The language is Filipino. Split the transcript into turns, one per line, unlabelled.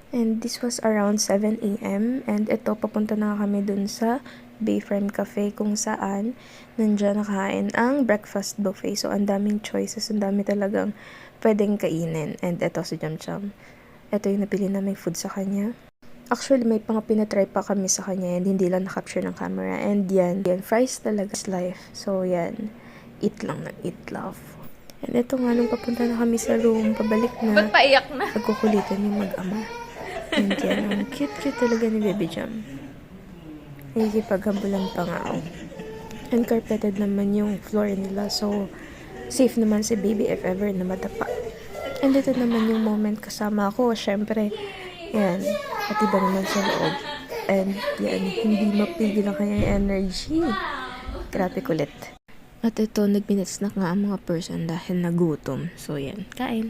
And this was around 7 a.m. And ito, papunta na kami dun sa Bayframe Cafe kung saan nandiyan nakain ang breakfast buffet. So, ang daming choices, ang dami talagang pwedeng kainin. And ito si Jamjam. Ito yung napili naming food sa kanya. Actually, may mga pinatry pa kami sa kanya and hindi lang na-capture ng camera. And yan, fries talaga is life. So, yan. Eat lang na eat, love. And ito nga, nung papunta na kami sa room, pabalik na.
Ba't paiyak na?
Nagkukulitan yung mag-ama. And yan, ang cute-cute talaga ni Baby Jam. Nakikipaghambulan pa nga ako. And carpeted naman yung floor nila. So, safe naman si Baby if ever na madapa. And ito naman yung moment kasama ako. Syempre, yan. At iba naman sa loob. And yan, hindi mapigil ang kanyang energy. Grabe kulit. At ito, nag-minutes na nga ang mga person dahil nagutom. So, yan. Kain.